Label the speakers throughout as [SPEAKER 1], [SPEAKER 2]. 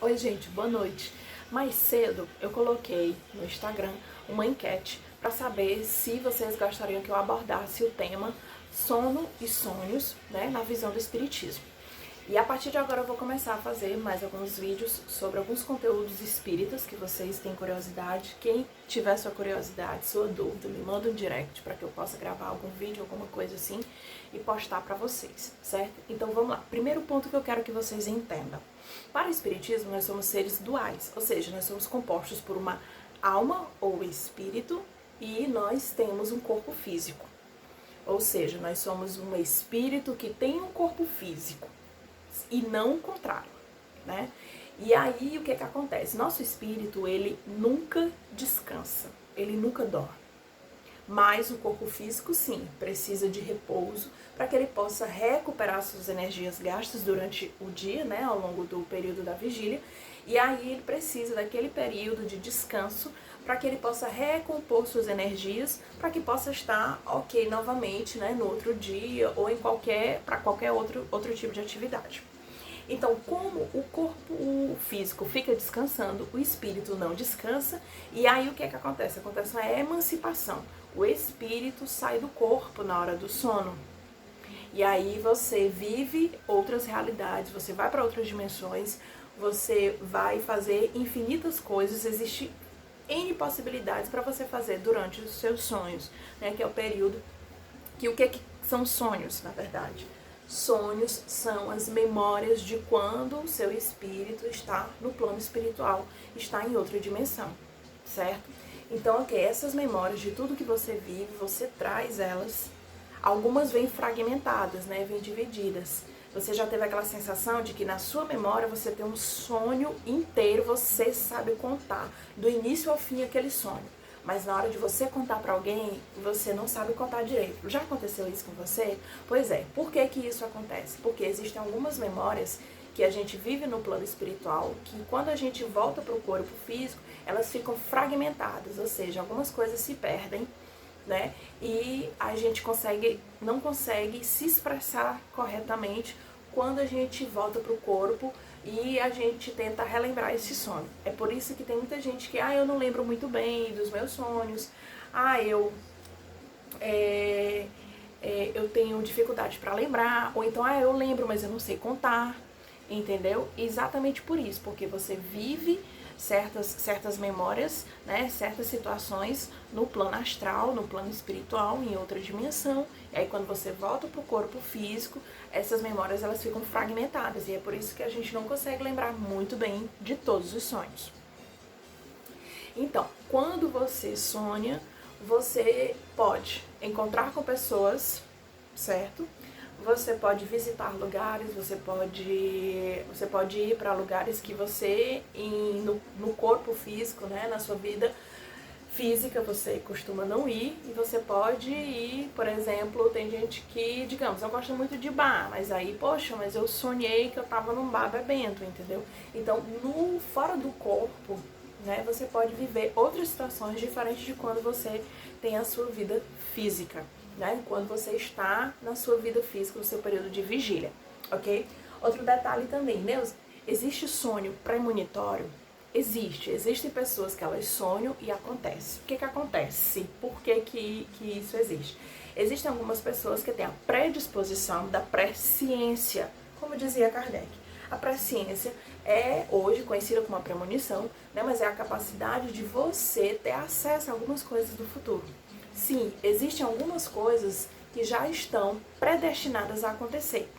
[SPEAKER 1] Oi gente, boa noite. Mais cedo eu coloquei no Instagram uma enquete para saber se vocês gostariam que eu abordasse o tema sono e sonhos, né, na visão do espiritismo. E a partir de agora eu vou começar a fazer mais alguns vídeos sobre alguns conteúdos espíritas que vocês têm curiosidade. Quem tiver sua curiosidade, sua dúvida, me manda um direct para que eu possa gravar algum vídeo, alguma coisa assim e postar para vocês, certo? Então vamos lá. Primeiro ponto que eu quero que vocês entendam. Para o espiritismo nós somos seres duais, ou seja, nós somos compostos por uma alma ou espírito e nós temos um corpo físico. Ou seja, nós somos um espírito que tem um corpo físico. E não o contrário, né? E aí o que acontece? Nosso espírito, ele nunca descansa, ele nunca dorme. Mas o corpo físico, sim, precisa de repouso para que ele possa recuperar suas energias gastas durante o dia, né, ao longo do período da vigília. E aí ele precisa daquele período de descanso para que ele possa recompor suas energias, para que possa estar ok novamente, né, no outro dia ou para qualquer outro tipo de atividade. Então, como o corpo físico fica descansando, o espírito não descansa, e aí o que acontece? Acontece uma emancipação. O espírito sai do corpo na hora do sono. E aí você vive outras realidades, você vai para outras dimensões, você vai fazer infinitas coisas, existe N possibilidades para você fazer durante os seus sonhos, né? Que é o período que o que são sonhos, na verdade? Sonhos são as memórias de quando o seu espírito está no plano espiritual, está em outra dimensão, certo? Então, essas memórias de tudo que você vive, você traz elas. Algumas vêm fragmentadas, né? Vêm divididas. Você já teve aquela sensação de que na sua memória você tem um sonho inteiro, você sabe contar, do início ao fim aquele sonho. Mas na hora de você contar para alguém, você não sabe contar direito. Já aconteceu isso com você? Pois é. Por que isso acontece? Porque existem algumas memórias que a gente vive no plano espiritual, que quando a gente volta para o corpo físico, elas ficam fragmentadas, ou seja, algumas coisas se perdem, né? E a gente não consegue se expressar corretamente quando a gente volta para o corpo e a gente tenta relembrar esse sonho. É por isso que tem muita gente que, eu não lembro muito bem dos meus sonhos, eu tenho dificuldade para lembrar, ou então, eu lembro, mas eu não sei contar, entendeu? Exatamente por isso, porque você vive certas memórias, né, certas situações no plano astral, no plano espiritual, em outra dimensão. E aí quando você volta para o corpo físico, essas memórias elas ficam fragmentadas. E é por isso que a gente não consegue lembrar muito bem de todos os sonhos. Então, quando você sonha, você pode encontrar com pessoas, certo? Você pode visitar lugares, você pode ir para lugares que você, no corpo físico, né, na sua vida física, você costuma não ir. E você pode ir, por exemplo, tem gente que, digamos, eu gosto muito de bar, mas aí, poxa, mas eu sonhei que eu tava num bar bebendo, entendeu? Então, fora do corpo, né, você pode viver outras situações diferentes de quando você tem a sua vida física, né? Quando você está na sua vida física, no seu período de vigília, ok? Outro detalhe também, Neuza, existe sonho premonitório? Existem pessoas que elas sonham e acontece. O que acontece? Por que isso existe? Existem algumas pessoas que têm a predisposição da presciência, como dizia Kardec. A presciência é hoje conhecida como a premonição, né? Mas é a capacidade de você ter acesso a algumas coisas do futuro. Sim, existem algumas coisas que já estão predestinadas a acontecer.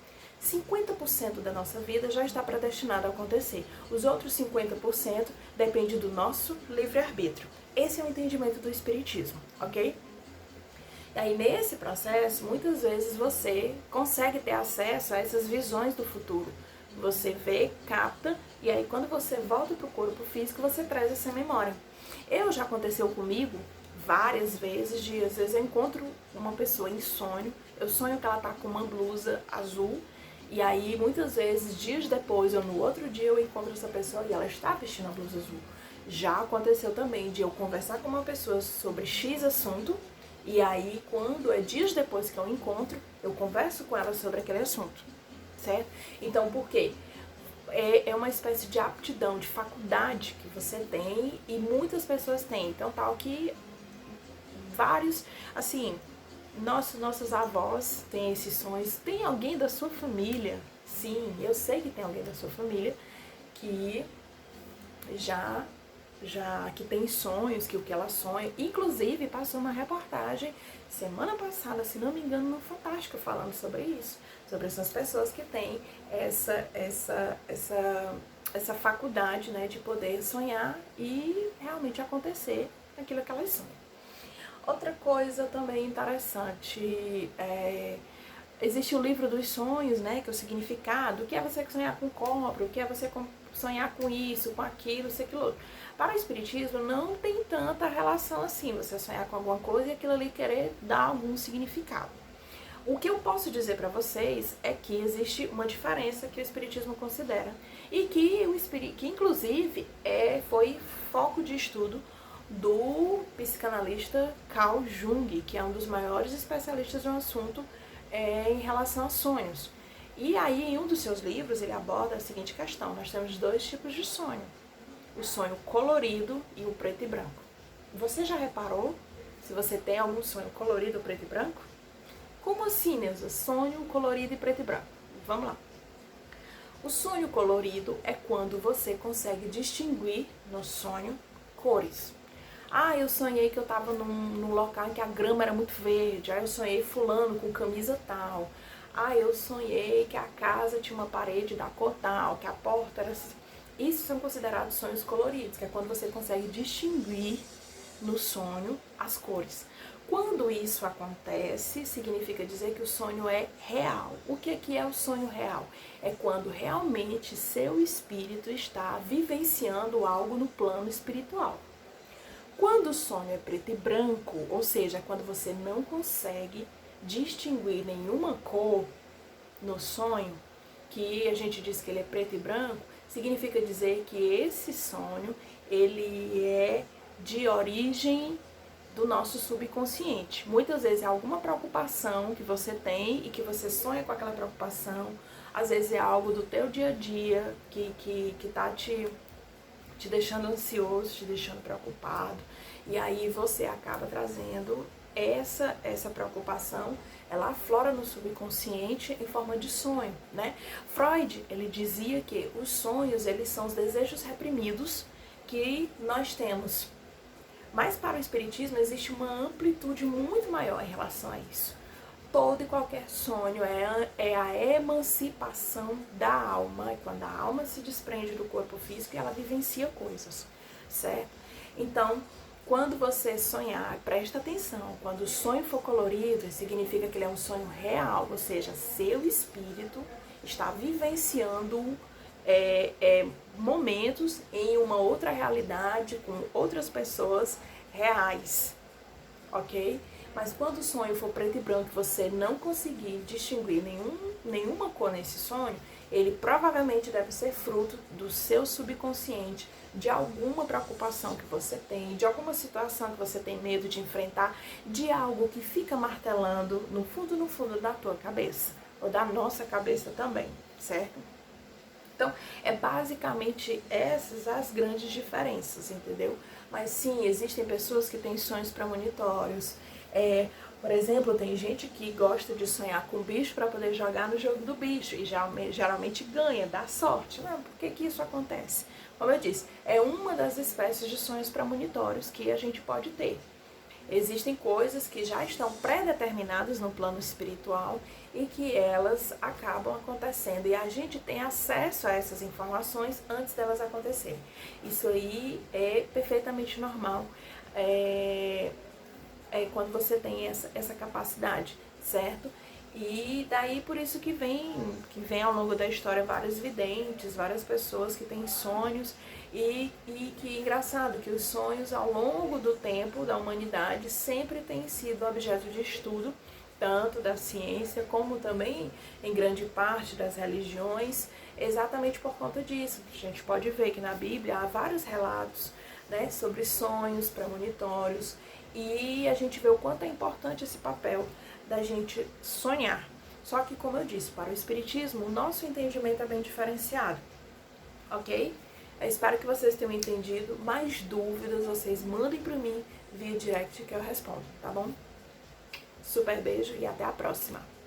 [SPEAKER 1] 50% da nossa vida já está predestinada a acontecer. Os outros 50% depende do nosso livre-arbítrio. Esse é o entendimento do espiritismo, ok? E aí, nesse processo, muitas vezes você consegue ter acesso a essas visões do futuro. Você vê, capta, e aí quando você volta para o corpo físico, você traz essa memória. Já aconteceu comigo várias vezes, às vezes eu encontro uma pessoa em sonho, eu sonho que ela tá com uma blusa azul, e aí muitas vezes, dias depois ou no outro dia, eu encontro essa pessoa e ela está vestindo a blusa azul. Já aconteceu também de eu conversar com uma pessoa sobre X assunto, e aí quando é dias depois que eu encontro, eu converso com ela sobre aquele assunto, certo? Então, por quê? é uma espécie de aptidão, de faculdade que você tem e muitas pessoas têm. Então, tal que vários, assim, nossos avós têm esses sonhos. Tem alguém da sua família? Sim, eu sei que tem alguém da sua família que já que tem sonhos, que o que ela sonha. Inclusive, passou uma reportagem semana passada, se não me engano, no Fantástico, falando sobre isso, sobre essas pessoas que têm essa faculdade, né, de poder sonhar e realmente acontecer aquilo que elas sonham. Outra coisa também interessante existe o livro dos sonhos, né, que é o significado. O que é você sonhar com cobra? O que é você sonhar com isso, com aquilo, isso, aquilo outro. Para o espiritismo não tem tanta relação assim, você sonhar com alguma coisa e aquilo ali querer dar algum significado. O que eu posso dizer para vocês é que existe uma diferença que o espiritismo considera e que inclusive foi foco de estudo do psicanalista Carl Jung, que é um dos maiores especialistas no assunto em relação a sonhos. E aí, em um dos seus livros, ele aborda a seguinte questão: nós temos dois tipos de sonho, o sonho colorido e o preto e branco. Você já reparou se você tem algum sonho colorido, preto e branco? Como assim, Neuza? Sonho colorido e preto e branco. Vamos lá. O sonho colorido é quando você consegue distinguir no sonho cores. Ah, eu sonhei que eu estava num local em que a grama era muito verde. Ah, eu sonhei fulano com camisa tal. Ah, eu sonhei que a casa tinha uma parede da cor tal, que a porta era assim. Isso são considerados sonhos coloridos, que é quando você consegue distinguir no sonho as cores. Quando isso acontece, significa dizer que o sonho é real. O que é o sonho real? É quando realmente seu espírito está vivenciando algo no plano espiritual. Quando o sonho é preto e branco, ou seja, quando você não consegue distinguir nenhuma cor no sonho, que a gente diz que ele é preto e branco, significa dizer que esse sonho, ele é de origem do nosso subconsciente. Muitas vezes é alguma preocupação que você tem e que você sonha com aquela preocupação. Às vezes é algo do teu dia a dia que tá te deixando ansioso, te deixando preocupado. E aí você acaba trazendo essa preocupação, ela aflora no subconsciente em forma de sonho, né? Freud, ele dizia que os sonhos, eles são os desejos reprimidos que nós temos. Mas para o espiritismo existe uma amplitude muito maior em relação a isso. Todo e qualquer sonho é a emancipação da alma. É quando a alma se desprende do corpo físico e ela vivencia coisas, certo? Então, quando você sonhar, presta atenção, quando o sonho for colorido, significa que ele é um sonho real, ou seja, seu espírito está vivenciando momentos em uma outra realidade, com outras pessoas reais, ok? Mas quando o sonho for preto e branco e você não conseguir distinguir nenhuma cor nesse sonho, ele provavelmente deve ser fruto do seu subconsciente, de alguma preocupação que você tem, de alguma situação que você tem medo de enfrentar, de algo que fica martelando no fundo da tua cabeça, ou da nossa cabeça também, certo? Então, é basicamente essas as grandes diferenças, entendeu? Mas sim, existem pessoas que têm sonhos premonitórios. Por exemplo, tem gente que gosta de sonhar com bicho para poder jogar no jogo do bicho e geralmente ganha, dá sorte. Não, por que isso acontece? Como eu disse, é uma das espécies de sonhos premonitórios que a gente pode ter. Existem coisas que já estão pré-determinadas no plano espiritual e que elas acabam acontecendo. E a gente tem acesso a essas informações antes delas acontecerem. Isso aí é perfeitamente normal quando você tem essa capacidade, certo? E daí por isso que vem ao longo da história vários videntes, várias pessoas que têm sonhos e que engraçado que os sonhos ao longo do tempo da humanidade sempre têm sido objeto de estudo, tanto da ciência como também em grande parte das religiões, exatamente por conta disso. A gente pode ver que na Bíblia há vários relatos, né, sobre sonhos premonitórios e a gente vê o quanto é importante esse papel da gente sonhar. Só que, como eu disse, para o espiritismo, o nosso entendimento é bem diferenciado. ok? Eu espero que vocês tenham entendido. Mais dúvidas, vocês mandem pra mim via direct que eu respondo, tá bom? Super beijo e até a próxima!